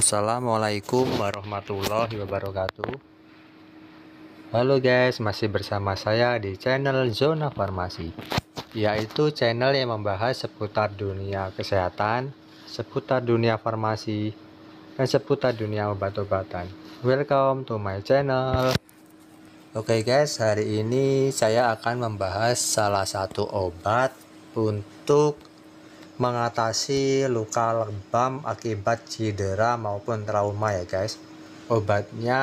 Assalamualaikum warahmatullahi wabarakatuh. Halo guys, masih bersama saya di channel Zona Farmasi, yaitu channel yang membahas seputar dunia kesehatan, seputar dunia farmasi, dan seputar dunia obat-obatan. Welcome to my channel. Oke guys, hari ini saya akan membahas salah satu obat untuk mengatasi luka lebam akibat cedera maupun trauma ya guys. Obatnya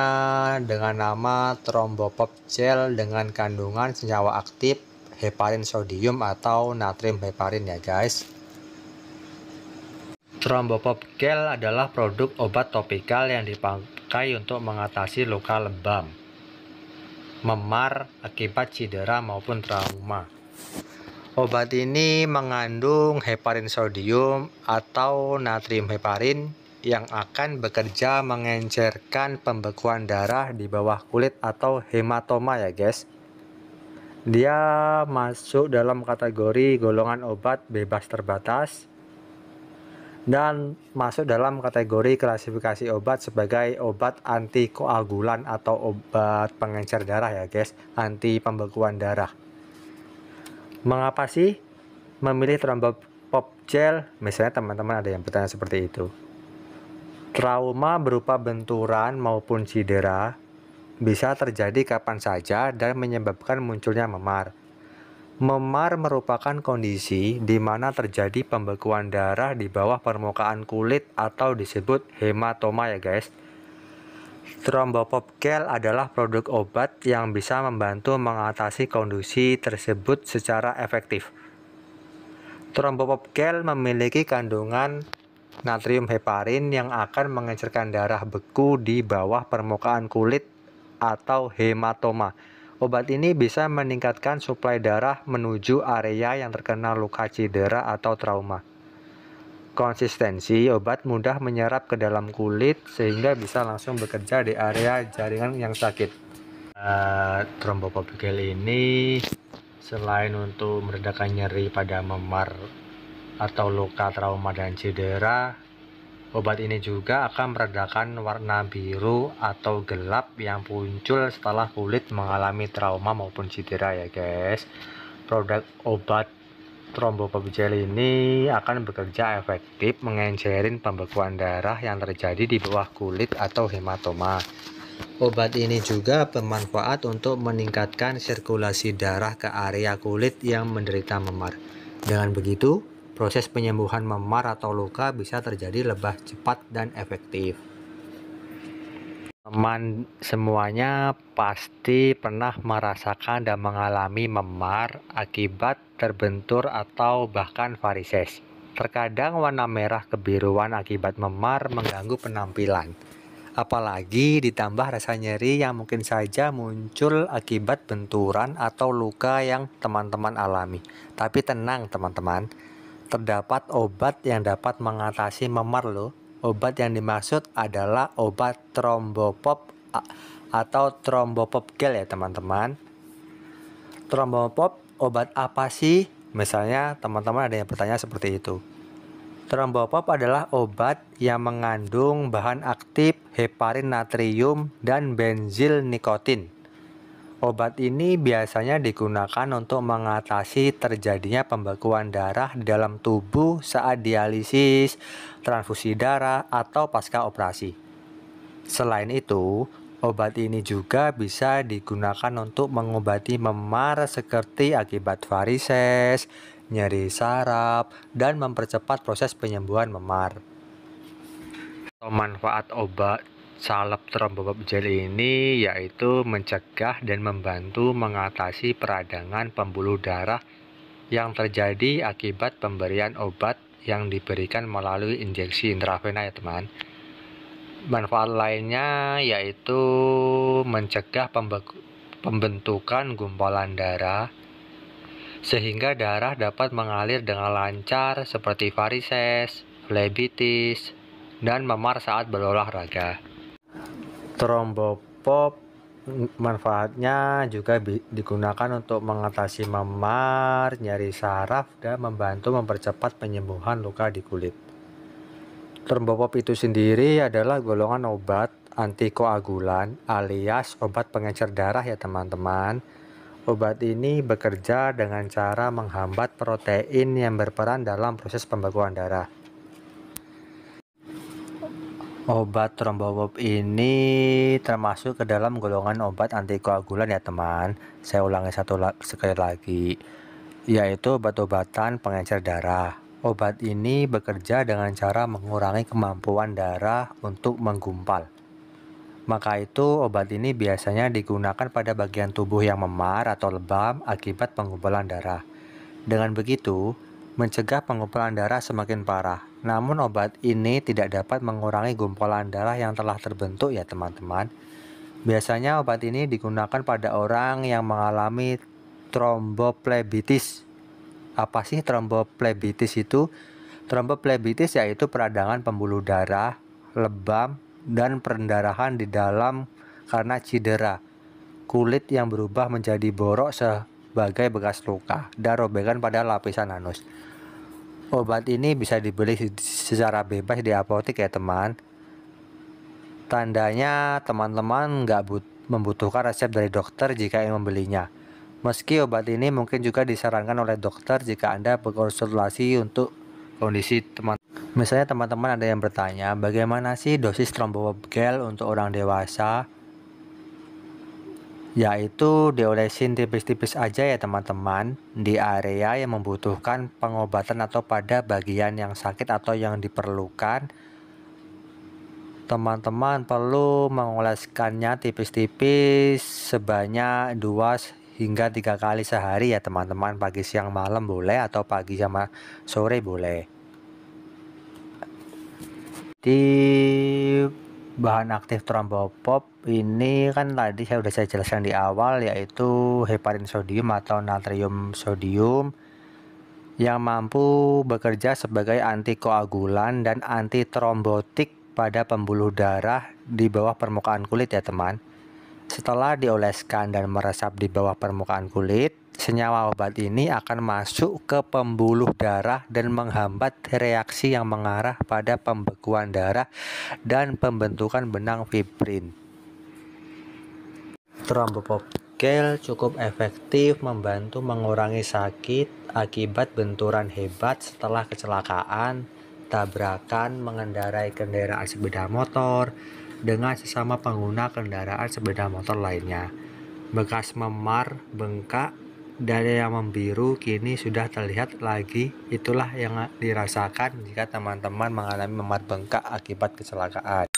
dengan nama Thrombopop Gel dengan kandungan senyawa aktif heparin sodium atau natrium heparin ya guys. Thrombopop Gel adalah produk obat topikal yang dipakai untuk mengatasi luka lebam, memar akibat cedera maupun trauma. Obat ini mengandung heparin sodium atau natrium heparin yang akan bekerja mengencerkan pembekuan darah di bawah kulit atau hematoma ya guys. Dia masuk dalam kategori golongan obat bebas terbatas dan masuk dalam kategori klasifikasi obat sebagai obat antikoagulan atau obat pengencer darah ya guys, anti pembekuan darah. Mengapa sih memilih Thrombopop Gel? Misalnya teman-teman ada yang bertanya seperti itu. Trauma berupa benturan maupun cedera bisa terjadi kapan saja dan menyebabkan munculnya memar. Memar merupakan kondisi di mana terjadi pembekuan darah di bawah permukaan kulit atau disebut hematoma ya guys. Thrombopop Gel adalah produk obat yang bisa membantu mengatasi kondisi tersebut secara efektif. Thrombopop Gel memiliki kandungan natrium heparin yang akan mengencerkan darah beku di bawah permukaan kulit atau hematoma. Obat ini bisa meningkatkan suplai darah menuju area yang terkena luka cedera atau trauma. Konsistensi obat mudah menyerap ke dalam kulit sehingga bisa langsung bekerja di area jaringan yang sakit. Thrombopop Gel ini selain untuk meredakan nyeri pada memar atau luka trauma dan cedera, obat ini juga akan meredakan warna biru atau gelap yang muncul setelah kulit mengalami trauma maupun cedera ya guys. Produk obat Thrombopop Gel ini akan bekerja efektif mengencerin pembekuan darah yang terjadi di bawah kulit atau hematoma. Obat ini juga bermanfaat untuk meningkatkan sirkulasi darah ke area kulit yang menderita memar. Dengan begitu, proses penyembuhan memar atau luka bisa terjadi lebih cepat dan efektif. Teman semuanya pasti pernah merasakan dan mengalami memar akibat terbentur atau bahkan varises. Terkadang warna merah kebiruan akibat memar mengganggu penampilan. Apalagi ditambah rasa nyeri yang mungkin saja muncul akibat benturan atau luka yang teman-teman alami. Tapi tenang teman-teman, terdapat obat yang dapat mengatasi memar loh. Obat yang dimaksud adalah obat Thrombopop atau Thrombopop Gel ya teman-teman. Thrombopop obat apa sih? Misalnya teman-teman ada yang bertanya seperti itu. Thrombopop adalah obat yang mengandung bahan aktif heparin natrium dan benzil nikotin. Obat ini biasanya digunakan untuk mengatasi terjadinya pembekuan darah di dalam tubuh saat dialisis, transfusi darah, atau pasca operasi. Selain itu, obat ini juga bisa digunakan untuk mengobati memar seperti akibat varises, nyeri saraf, dan mempercepat proses penyembuhan memar. Manfaat obat salep Thrombopop Gel ini yaitu mencegah dan membantu mengatasi peradangan pembuluh darah yang terjadi akibat pemberian obat yang diberikan melalui injeksi intravena ya teman. Manfaat lainnya yaitu mencegah pembentukan gumpalan darah sehingga darah dapat mengalir dengan lancar seperti varises, flebitis, dan memar saat berolahraga. Thrombopop manfaatnya juga digunakan untuk mengatasi memar, nyeri saraf, dan membantu mempercepat penyembuhan luka di kulit. Trombopop itu sendiri adalah golongan obat antikoagulan alias obat pengencer darah ya teman-teman. Obat ini bekerja dengan cara menghambat protein yang berperan dalam proses pembekuan darah. Obat trombopop ini termasuk ke dalam golongan obat antikoagulan ya teman. Saya ulangi sekali lagi, yaitu obat-obatan pengencer darah. Obat ini bekerja dengan cara mengurangi kemampuan darah untuk menggumpal. Maka itu obat ini biasanya digunakan pada bagian tubuh yang memar atau lebam akibat penggumpalan darah. Dengan begitu, mencegah pengumpulan darah semakin parah. Namun obat ini tidak dapat mengurangi gumpalan darah yang telah terbentuk ya teman-teman. Biasanya obat ini digunakan pada orang yang mengalami tromboplebitis. Apa sih tromboplebitis itu? Tromboplebitis yaitu peradangan pembuluh darah, lebam, dan pendarahan di dalam karena cedera. Kulit yang berubah menjadi borok sebagai bekas luka dan robekan pada lapisan anus. Obat ini bisa dibeli secara bebas di apotek ya teman. Tandanya teman-teman nggak membutuhkan resep dari dokter jika ingin membelinya. Meski obat ini mungkin juga disarankan oleh dokter jika Anda berkonsultasi untuk kondisi teman. Misalnya teman-teman ada yang bertanya, bagaimana sih dosis trombopop gel untuk orang dewasa? Yaitu diolesin tipis-tipis aja ya teman-teman, di area yang membutuhkan pengobatan atau pada bagian yang sakit atau yang diperlukan. Teman-teman perlu mengoleskannya tipis-tipis sebanyak 2 hingga 3 kali sehari ya teman-teman. Pagi, siang, malam boleh atau pagi sama sore boleh. Di bahan aktif trombopop ini kan tadi saya jelaskan di awal, yaitu heparin sodium atau natrium sodium yang mampu bekerja sebagai antikoagulan dan antitrombotik pada pembuluh darah di bawah permukaan kulit ya teman. Setelah dioleskan dan meresap di bawah permukaan kulit, senyawa obat ini akan masuk ke pembuluh darah dan menghambat reaksi yang mengarah pada pembekuan darah dan pembentukan benang fibrin. Trombopop gel cukup efektif membantu mengurangi sakit akibat benturan hebat setelah kecelakaan, tabrakan, mengendarai kendaraan sepeda motor dengan sesama pengguna kendaraan sepeda motor lainnya. Bekas memar, bengkak, dan yang membiru kini sudah terlihat lagi. Itulah yang dirasakan jika teman-teman mengalami memar bengkak akibat kecelakaan.